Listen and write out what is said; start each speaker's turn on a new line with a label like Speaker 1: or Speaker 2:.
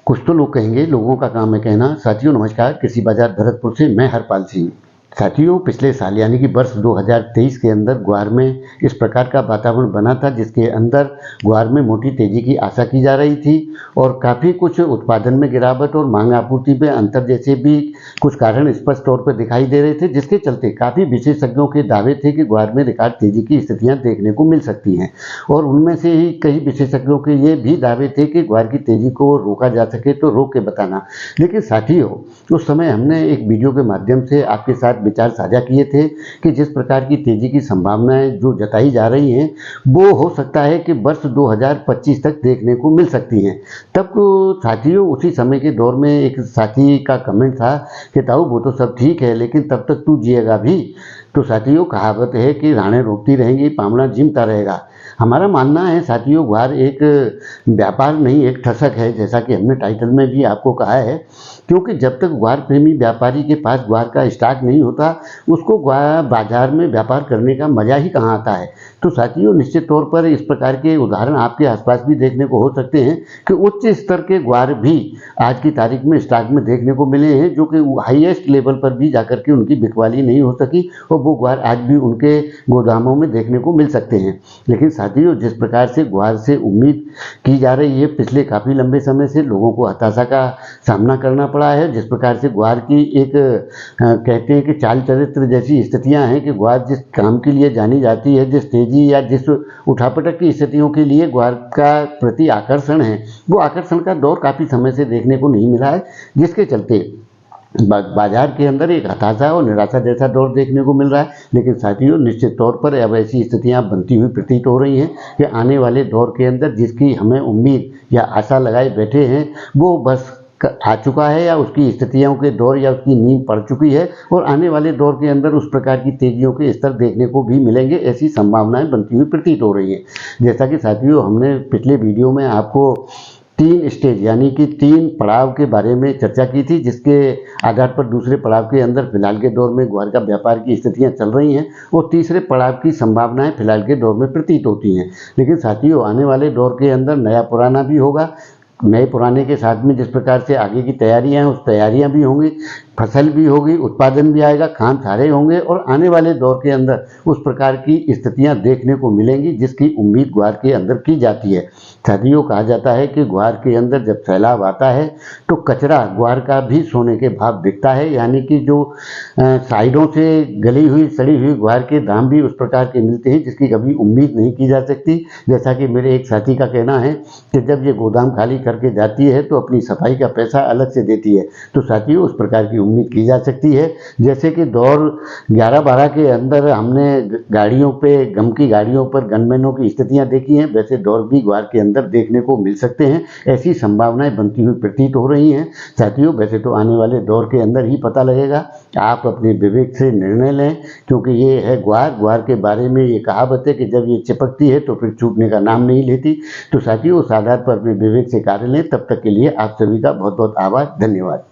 Speaker 1: कुछ तो लोग कहेंगे, लोगों का काम है कहना। साथियों नमस्कार, कृषि बाजार भरतपुर से मैं हरपाल सिंह। साथियों, पिछले साल यानी कि वर्ष 2023 के अंदर ग्वार में इस प्रकार का वातावरण बना था जिसके अंदर ग्वार में मोटी तेजी की आशा की जा रही थी और काफ़ी कुछ उत्पादन में गिरावट और मांग आपूर्ति में अंतर जैसे भी कुछ कारण स्पष्ट तौर पर दिखाई दे रहे थे, जिसके चलते काफ़ी विशेषज्ञों के दावे थे कि ग्वार में रिकॉर्ड तेजी की स्थितियां देखने को मिल सकती हैं। और उनमें से ही कई विशेषज्ञों के ये भी दावे थे कि ग्वार की तेजी को रोका जा सके तो रोक के बताना। लेकिन साथियों, उस समय हमने एक वीडियो के माध्यम से आपके साथ विचार साझा किए थे कि जिस प्रकार की तेजी की संभावनाएं जो जताई जा रही हैं वो हो सकता है कि वर्ष 2025 तक देखने को मिल सकती हैं। तब साथियों उसी समय के दौर में एक साथी का कमेंट था कि ताऊ वो तो सब ठीक है लेकिन तब तक तू जिएगा भी। तो साथियों, कहावत है कि राणें रोकती रहेंगी, पामड़ा जिमता रहेगा। हमारा मानना है साथियों, ग्वार एक व्यापार नहीं, एक ठसक है, जैसा कि हमने टाइटल में भी आपको कहा है। क्योंकि जब तक ग्वार प्रेमी व्यापारी के पास ग्वार का स्टॉक नहीं होता, उसको ग्वार बाजार में व्यापार करने का मजा ही कहाँ आता है। तो साथियों, निश्चित तौर पर इस प्रकार के उदाहरण आपके आसपास भी देखने को हो सकते हैं कि उच्च स्तर के ग्वार भी आज की तारीख में स्टॉक में देखने को मिले हैं, जो कि हाईएस्ट लेवल पर भी जाकर के उनकी बिकवाली नहीं हो सकी और वो ग्वार आज भी उनके गोदामों में देखने को मिल सकते हैं। लेकिन साथियों, जिस प्रकार से ग्वार से उम्मीद की जा रही है, पिछले काफ़ी लंबे समय से लोगों को हताशा का सामना करना पड़ा है। जिस प्रकार से ग्वार की एक कहते हैं कि चाल चरित्र जैसी स्थितियां हैं कि ग्वार जिस काम के लिए जानी जाती है, जिस तेजी या जिस उठापटक की स्थितियों के लिए ग्वार का प्रति आकर्षण है, वो आकर्षण का दौर काफ़ी समय से देखने को नहीं मिला है, जिसके चलते बाजार के अंदर एक हताशा और निराशा जैसा दौर देखने को मिल रहा है। लेकिन साथियों, निश्चित तौर पर अब ऐसी स्थितियां बनती हुई प्रतीत हो रही हैं कि आने वाले दौर के अंदर जिसकी हमें उम्मीद या आशा लगाए बैठे हैं वो बस आ चुका है या उसकी स्थितियों के दौर या उसकी नींव पड़ चुकी है और आने वाले दौर के अंदर उस प्रकार की तेजियों के स्तर देखने को भी मिलेंगे, ऐसी संभावनाएं बनती हुई प्रतीत हो रही हैं। जैसा कि साथियों, हमने पिछले वीडियो में आपको 3 स्टेज यानी कि 3 पड़ाव के बारे में चर्चा की थी, जिसके आधार पर दूसरे पड़ाव के अंदर फिलहाल के दौर में ग्वार का व्यापार की स्थितियां चल रही हैं और तीसरे पड़ाव की संभावनाएं फिलहाल के दौर में प्रतीत होती हैं। लेकिन साथियों, आने वाले दौर के अंदर नया पुराना भी होगा। नए पुराने के साथ में जिस प्रकार से आगे की तैयारियां हैं, उस तैयारियां भी होंगी, फसल भी होगी, उत्पादन भी आएगा, खान सारे होंगे और आने वाले दौर के अंदर उस प्रकार की स्थितियां देखने को मिलेंगी जिसकी उम्मीद ग्वार के अंदर की जाती है। साथियों, कहा जाता है कि ग्वार के अंदर जब सैलाब आता है तो कचरा ग्वार का भी सोने के भाव दिखता है, यानी कि जो साइडों से गली हुई सड़ी हुई ग्वार के दाम भी उस प्रकार के मिलते हैं जिसकी कभी उम्मीद नहीं की जा सकती। जैसा कि मेरे एक साथी का कहना है कि जब ये गोदाम खाली करके जाती है तो अपनी सफाई का पैसा अलग से देती है। तो साथियों, उस प्रकार की उम्मीद की जा सकती है। जैसे कि दौर 11-12 के अंदर हमने गाड़ियों पे, गम की गाड़ियों पर गनमैनों की स्थितियां देखी हैं, वैसे दौर भी ग्वार के अंदर देखने को मिल सकते हैं। ऐसी संभावनाएं बनती हुई प्रतीत हो रही हैं। साथियों, वैसे तो आने वाले दौर के अंदर ही पता लगेगा, आप अपने विवेक से निर्णय लें, क्योंकि ये है ग्वार के बारे में ये कहावत है कि जब ये चिपकती है तो फिर छूटने का नाम नहीं लेती। तो साथियों, उस आधार पर अपने विवेक से कार्य लें। तब तक के लिए आप सभी का बहुत बहुत आभार, धन्यवाद।